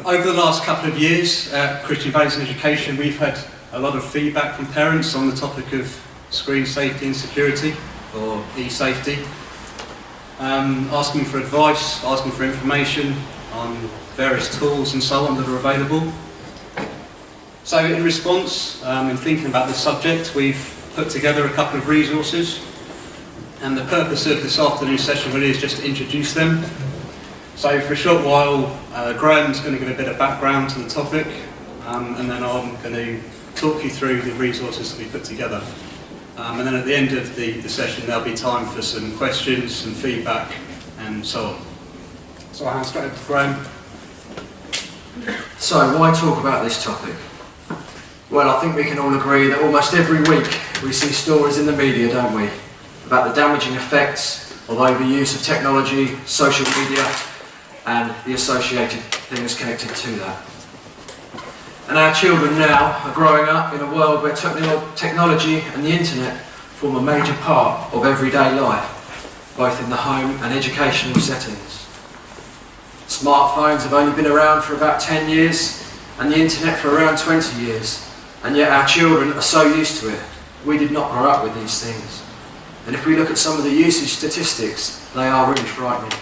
Over the last couple of years at Christian Values and Education, we've had a lot of feedback from parents on the topic of screen safety and security, or e-safety, asking for advice, asking for information on various tools and so on that are available. So in response, in thinking about this subject, we've put together a couple of resources, and the purpose of this afternoon session really is just to introduce them. So for a short while, Graham's going to give a bit of background to the topic, and then I'm going to talk you through the resources that we put together. And then at the end of the session, there'll be time for some questions, some feedback, and so on. So I'll hand straight over to Graham. So why talk about this topic? Well, I think we can all agree that almost every week we see stories in the media, don't we, about the damaging effects of overuse of technology, social media, and the associated things connected to that. And our children now are growing up in a world where technology and the internet form a major part of everyday life, both in the home and educational settings. Smartphones have only been around for about 10 years, and the internet for around 20 years, and yet our children are so used to it. We did not grow up with these things. And if we look at some of the usage statistics, they are really frightening.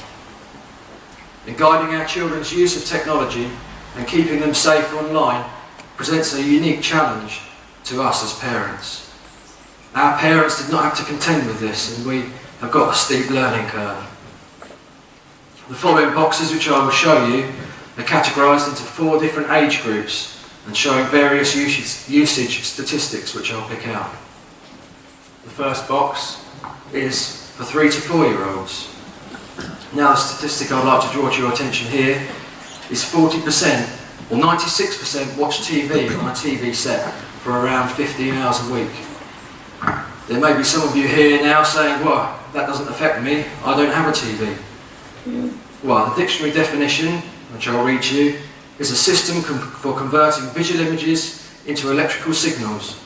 In guiding our children's use of technology and keeping them safe online presents a unique challenge to us as parents. Our parents did not have to contend with this, and we have got a steep learning curve. The following boxes, which I will show you, are categorised into 4 different age groups and showing various usage statistics which I'll pick out. The first box is for 3 to 4-year-olds. Now the statistic I'd like to draw to your attention here is 40% or 96% watch TV on a TV set for around 15 hours a week. There may be some of you here now saying, well, that doesn't affect me, I don't have a TV. Well, the dictionary definition, which I'll read to you, is a system for converting visual images into electrical signals,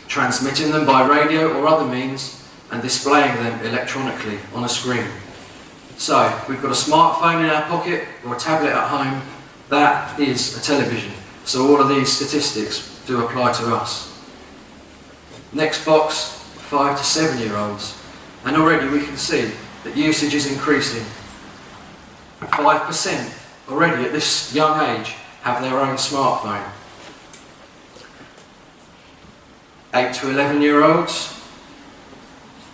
transmitting them by radio or other means, and displaying them electronically on a screen. So, we've got a smartphone in our pocket or a tablet at home, that is a television. So all of these statistics do apply to us. Next box, 5 to 7-year-olds. And already we can see that usage is increasing. 5% already at this young age have their own smartphone. 8 to 11-year-olds.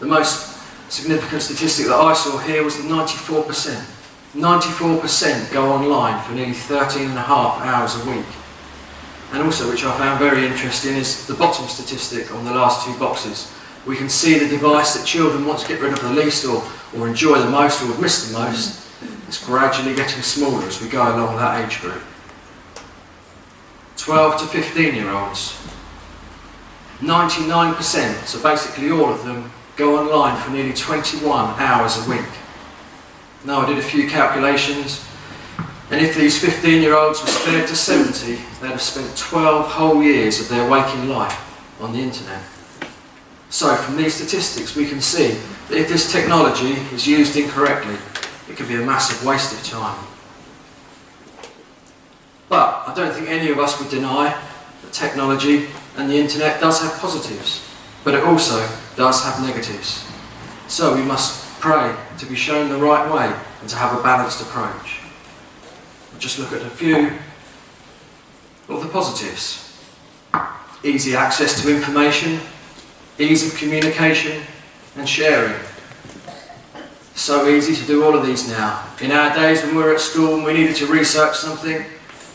The most significant statistic that I saw here was the 94%. 94% go online for nearly 13.5 hours a week. And also, which I found very interesting, is the bottom statistic on the last 2 boxes. We can see the device that children want to get rid of the least or enjoy the most or miss the most. It's gradually getting smaller as we go along that age group. 12 to 15-year-olds. 99%, so basically all of them, go online for nearly 21 hours a week. Now I did a few calculations, and if these 15-year-olds were spared to 70, they'd have spent 12 whole years of their waking life on the internet. So from these statistics we can see that if this technology is used incorrectly, it can be a massive waste of time. But I don't think any of us would deny that technology and the internet does have positives, but it also does have negatives. So we must pray to be shown the right way and to have a balanced approach. We'll just look at a few of the positives. Easy access to information, ease of communication and sharing. So easy to do all of these now. In our days when we were at school and we needed to research something,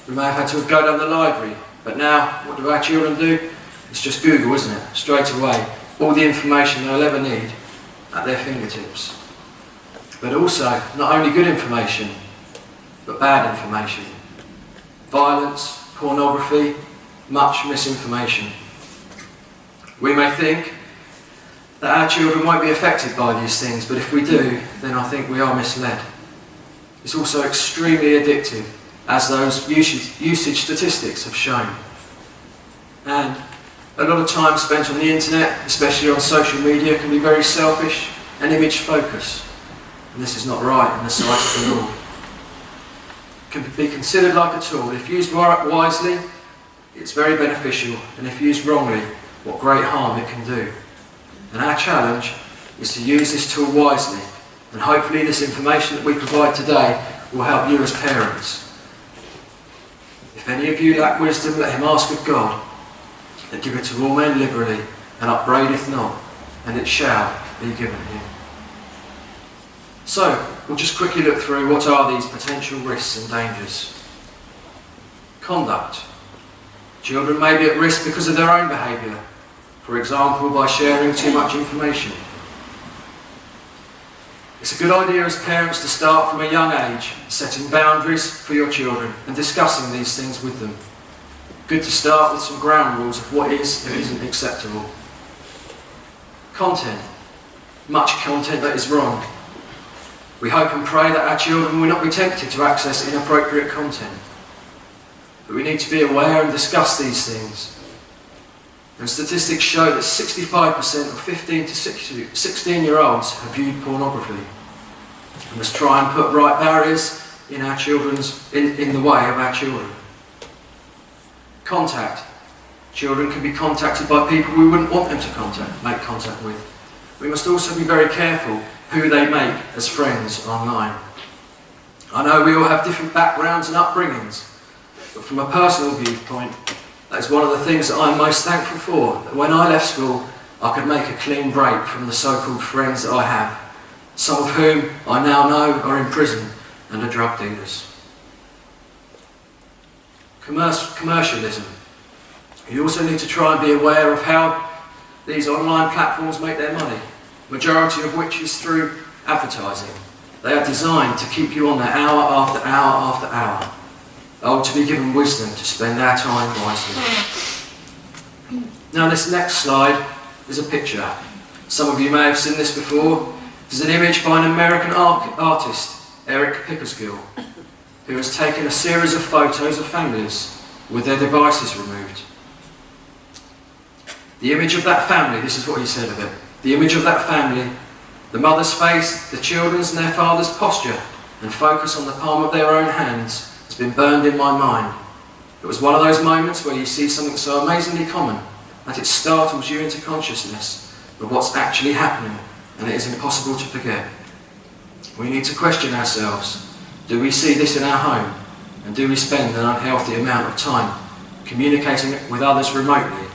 we may have had to go down the library. But now, what do our children do? It's just Google, isn't it? Straight away. All the information they'll ever need at their fingertips. But also, not only good information, but bad information. Violence, pornography, much misinformation. We may think that our children won't be affected by these things, but if we do, then I think we are misled. It's also extremely addictive, as those usage statistics have shown. And a lot of time spent on the internet, especially on social media, can be very selfish and image focused. And this is not right in the sight of the Lord. can be considered like a tool. If used wisely, it's very beneficial, and if used wrongly, what great harm it can do. And our challenge is to use this tool wisely, and hopefully this information that we provide today will help you as parents. If any of you lack wisdom, let him ask of God, that giveth to all men liberally, and upbraideth not, and it shall be given him. So, we'll just quickly look through what are these potential risks and dangers. Conduct. Children may be at risk because of their own behaviour, for example by sharing too much information. It's a good idea as parents to start from a young age setting boundaries for your children and discussing these things with them. Good to start with some ground rules of what is and isn't acceptable. Content. Much content that is wrong. We hope and pray that our children will not be tempted to access inappropriate content. But we need to be aware and discuss these things. And statistics show that 65% of 15 to 16-year-olds have viewed pornography. We must try and put right barriers in our in the way of our children. Contact. Children can be contacted by people we wouldn't want them to make contact with. We must also be very careful who they make as friends online. I know we all have different backgrounds and upbringings, but from a personal viewpoint, that is one of the things that I'm most thankful for, that when I left school, I could make a clean break from the so-called friends that I have, some of whom I now know are in prison and are drug dealers. Commercialism. You also need to try and be aware of how these online platforms make their money, majority of which is through advertising. They are designed to keep you on there hour after hour after hour. Oh, to be given wisdom to spend our time wisely. Now this next slide is a picture. Some of you may have seen this before. This is an image by an American artist, Eric Pickersgill, who has taken a series of photos of families with their devices removed. The image of that family, this is what he said of it. The image of that family, the mother's face, the children's and their father's posture, and focus on the palm of their own hands, has been burned in my mind. It was one of those moments where you see something so amazingly common that it startles you into consciousness of what's actually happening, and it is impossible to forget. We need to question ourselves. Do we see this in our home? And do we spend an unhealthy amount of time communicating with others remotely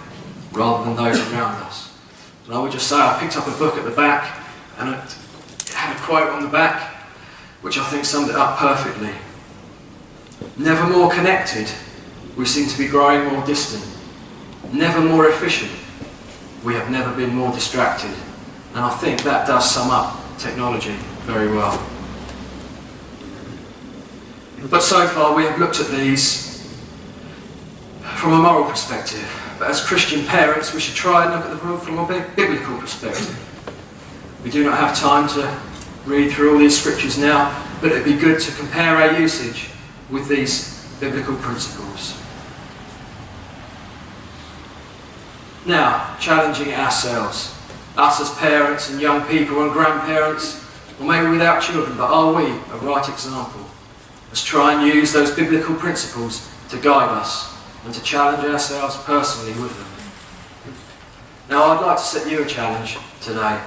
rather than those around us? And I would just say I picked up a book at the back and it had a quote on the back which I think summed it up perfectly. Never more connected, we seem to be growing more distant. Never more efficient, we have never been more distracted. And I think that does sum up technology very well. But so far we have looked at these from a moral perspective. But as Christian parents, we should try and look at them from a biblical perspective. We do not have time to read through all these scriptures now, but it'd be good to compare our usage with these biblical principles. Now, challenging ourselves, us as parents and young people and grandparents, or maybe without children, but are we a right example? Let's try and use those biblical principles to guide us and to challenge ourselves personally with them. Now, I'd like to set you a challenge today.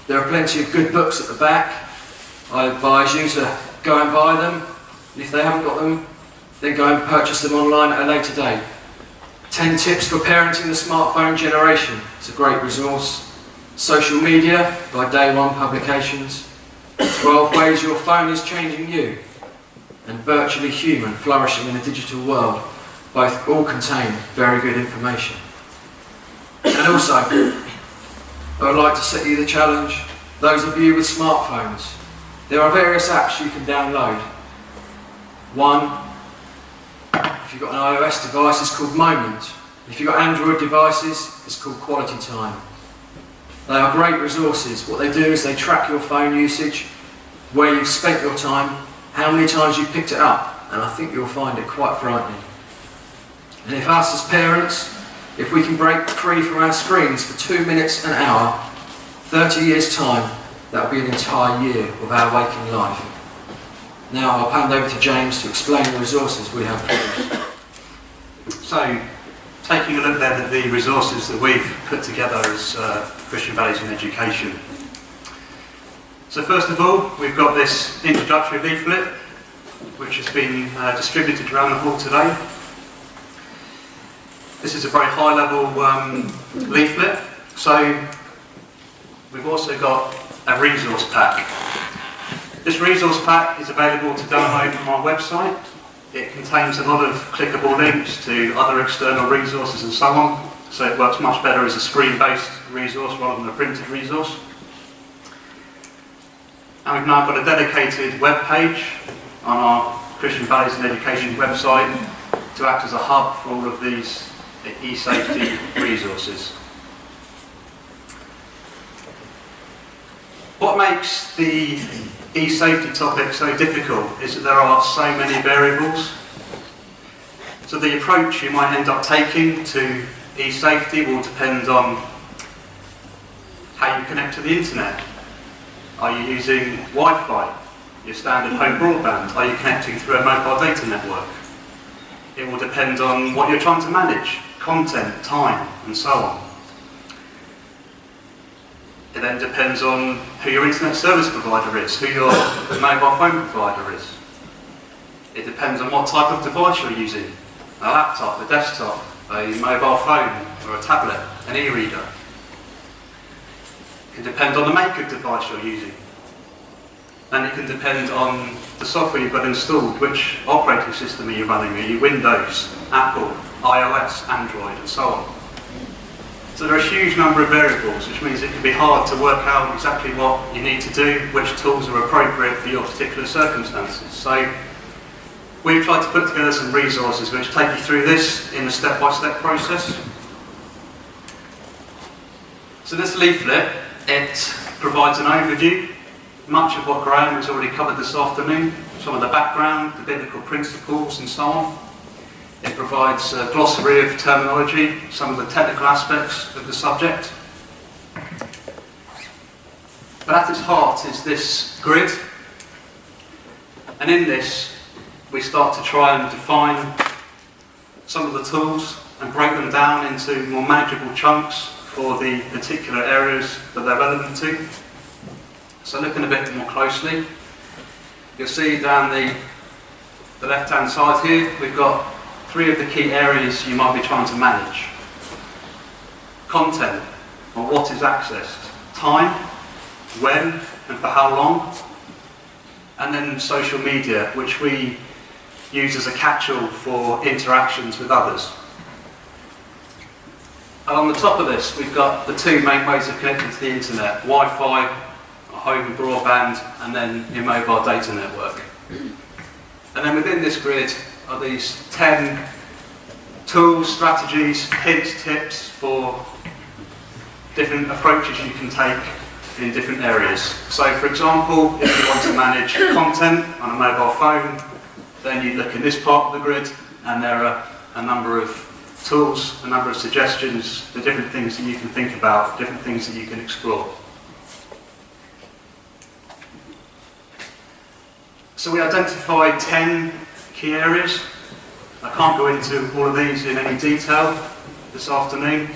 There are plenty of good books at the back. I advise you to go and buy them. And if they haven't got them, then go and purchase them online at a later date. 10 Tips for Parenting the Smartphone Generation. It's a great resource. Social Media by Day One Publications. 12 Ways Your Phone is Changing You. And Virtually Human, Flourishing in a Digital World. Both all contain very good information. And also, I would like to set you the challenge, those of you with smartphones. There are various apps you can download. One, if you've got an iOS device, it's called Moment. If you've got Android devices, it's called Quality Time. They are great resources. What they do is they track your phone usage, where you've spent your time, how many times you've picked it up, and I think you'll find it quite frightening. And if us as parents, if we can break free from our screens for 2 minutes an hour, 30 years' time, that will be an entire year of our waking life. Now I'll hand over to James to explain the resources we have produced. So, taking a look then at the resources that we've put together as Christian Values in Education. So first of all, we've got this introductory leaflet, which has been distributed around the hall today. This is a very high-level leaflet. So we've also got a resource pack. This resource pack is available to download from our website. It contains a lot of clickable links to other external resources and so on, so it works much better as a screen-based resource rather than a printed resource. And we've now got a dedicated web page on our Christian Values in Education website to act as a hub for all of these e-safety resources. What makes the e-safety topic so difficult is that there are so many variables. So the approach you might end up taking to e-safety will depend on how you connect to the internet. Are you using Wi-Fi, your standard home broadband? Are you connecting through a mobile data network? It will depend on what you're trying to manage, content, time, and so on. It then depends on who your internet service provider is, who your mobile phone provider is. It depends on what type of device you're using, a laptop, a desktop, a mobile phone, or a tablet, an e-reader. It can depend on the make of device you're using. And it can depend on the software you've got installed. Which operating system are you running? Are you Windows, Apple, iOS, Android, and so on? So there are a huge number of variables, which means it can be hard to work out exactly what you need to do, which tools are appropriate for your particular circumstances. So we've tried to put together some resources which take you through this in a step-by-step process. So this leaflet, it provides an overview, much of what Graham has already covered this afternoon, some of the background, the biblical principles and so on. It provides a glossary of terminology, some of the technical aspects of the subject. But at its heart is this grid, and in this we start to try and define some of the tools and break them down into more manageable chunks for the particular areas that they're relevant to. So looking a bit more closely, you'll see down the left-hand side here, we've got 3 of the key areas you might be trying to manage. Content, or what is accessed. Time, when and for how long. And then social media, which we use as a catch-all for interactions with others. And on the top of this, we've got the 2 main ways of connecting to the internet: Wi-Fi, home broadband, and then your mobile data network. And then within this grid are these 10 tools, strategies, hints, tips for different approaches you can take in different areas. So for example, if you want to manage content on a mobile phone, then you look in this part of the grid and there are a number of tools, a number of suggestions, the different things that you can think about, different things that you can explore. So we identified 10 key areas. I can't go into all of these in any detail this afternoon,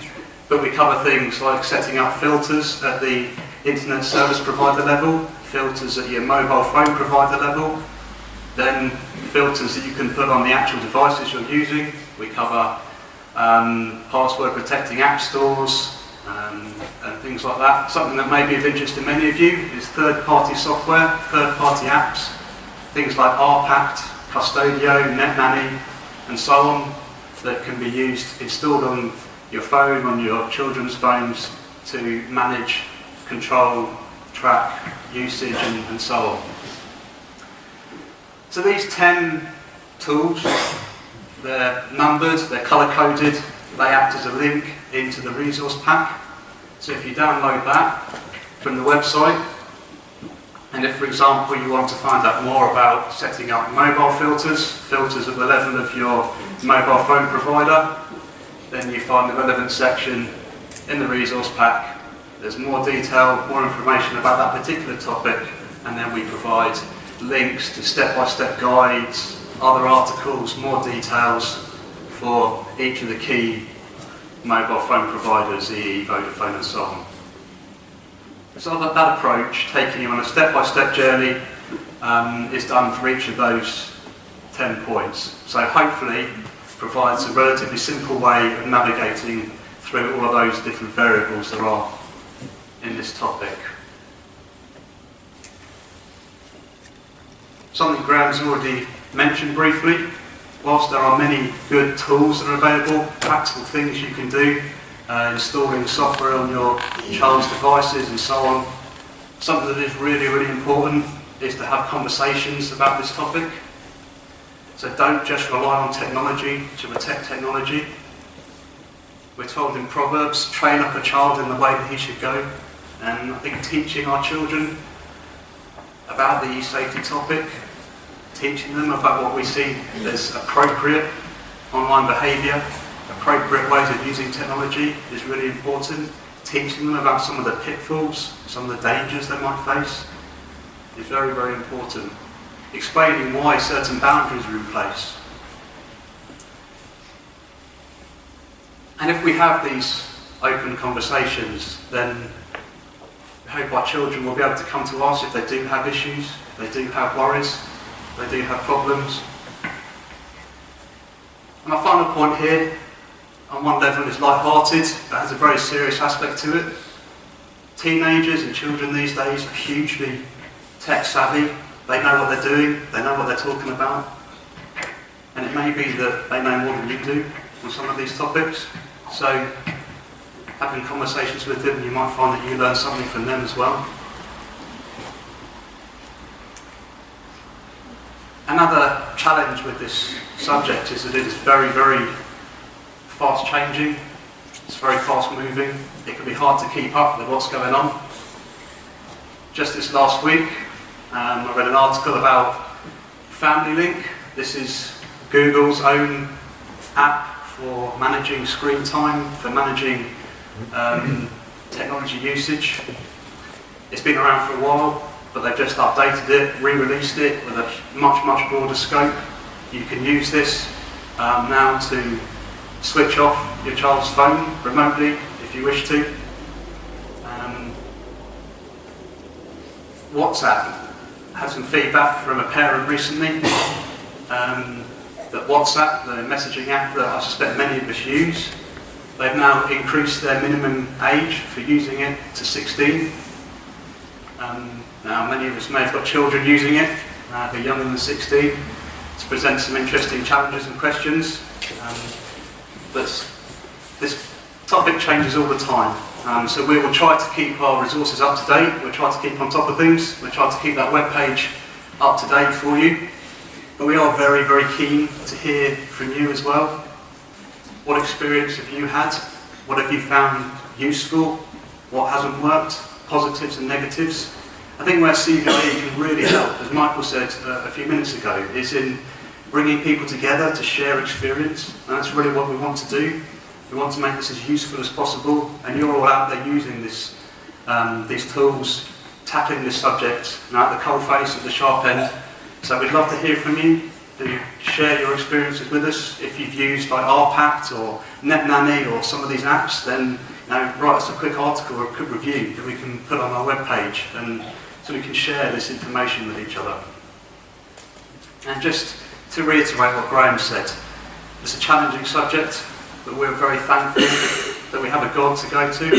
but we cover things like setting up filters at the internet service provider level, filters at your mobile phone provider level, then filters that you can put on the actual devices you're using. We cover password protecting app stores and things like that. Something that may be of interest to many of you is third-party software, third-party apps, things like RPact, Custodio, NetNanny, and so on, that can be used, installed on your phone, on your children's phones, to manage, control, track usage, and so on. So these 10 tools, they're numbered, they're colour-coded, they act as a link into the resource pack. So if you download that from the website, and if, for example, you want to find out more about setting up mobile filters, filters at the level of your mobile phone provider, then you find the relevant section in the resource pack. There's more detail, more information about that particular topic, and then we provide links to step-by-step guides, other articles, more details for each of the key mobile phone providers, EE, Vodafone and so on. So that approach, taking you on a step-by-step journey, is done for each of those 10 points. So hopefully provides a relatively simple way of navigating through all of those different variables there are in this topic. Something Graham's already mentioned briefly, whilst there are many good tools that are available, practical things you can do, installing software on your child's devices and so on, something that is really, really important is to have conversations about this topic. So don't just rely on technology to protect technology. We're told in Proverbs, train up a child in the way that he should go. And I think teaching our children about the e-safety topic, teaching them about what we see as appropriate online behaviour, appropriate ways of using technology is really important. Teaching them about some of the pitfalls, some of the dangers they might face is very, very important. Explaining why certain boundaries are in place. And if we have these open conversations, then we hope our children will be able to come to us if they do have issues, they do have worries, they do have problems. And my final point here, on one level, is light-hearted, but has a very serious aspect to it. Teenagers and children these days are hugely tech-savvy. They know what they're doing, they know what they're talking about. And it may be that they know more than you do on some of these topics. So, having conversations with them, you might find that you learn something from them as well. Another challenge with this subject is that it is very, very fast changing. It's very fast moving. It can be hard to keep up with what's going on. Just this last week, I read an article about Family Link. This is Google's own app for managing screen time, for managing technology usage. It's been around for a while, but they've just updated it, re-released it with a much, much broader scope. You can use this now to switch off your child's phone remotely if you wish to. WhatsApp had some feedback from a parent recently that WhatsApp, the messaging app that I suspect many of us use, they've now increased their minimum age for using it to 16. Now many of us may have got children using it who are younger than 16. This presents some interesting challenges and questions. But this topic changes all the time. So we will try to keep our resources up to date, we'll try to keep on top of things, we'll try to keep that web page up to date for you. But we are very, very keen to hear from you as well. What experience have you had? What have you found useful? What hasn't worked? Positives and negatives? I think where CViE can really help, as Michael said a few minutes ago, is in bringing people together to share experience. And that's really what we want to do. We want to make this as useful as possible, and you're all out there using this, these tools, tackling this subject, at the coalface, at the sharp end. So we'd love to hear from you. Do share your experiences with us. If you've used like RPact or NetNanny or some of these apps, then write us a quick article or a quick review that we can put on our webpage, and so we can share this information with each other. And just to reiterate what Graham said, it's a challenging subject, but we're very thankful that we have a God to go to.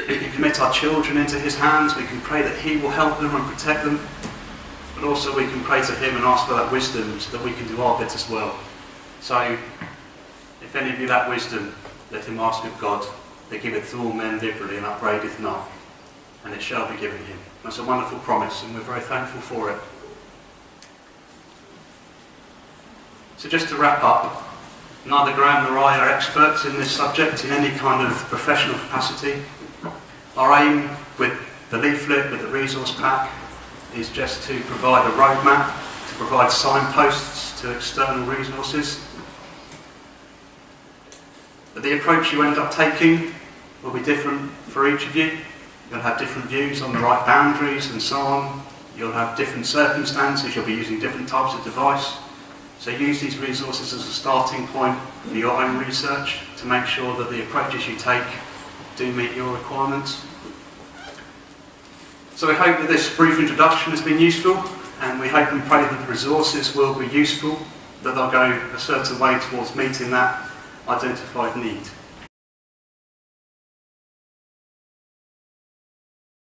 We can commit our children into his hands, we can pray that he will help them and protect them, but also we can pray to him and ask for that wisdom so that we can do our bit as well. So, if any of you lack wisdom, let him ask of God, that giveth to all men liberally and upbraideth not, and it shall be given him. That's a wonderful promise, and we're very thankful for it. So just to wrap up, neither Graham nor I are experts in this subject in any kind of professional capacity. Our aim with the leaflet, with the resource pack, is just to provide a roadmap, to provide signposts to external resources. But the approach you end up taking will be different for each of you. You'll have different views on the right boundaries and so on. You'll have different circumstances, you'll be using different types of device. So use these resources as a starting point for your own research to make sure that the approaches you take do meet your requirements. So we hope that this brief introduction has been useful, and we hope and pray that the resources will be useful, that they'll go a certain way towards meeting that identified need.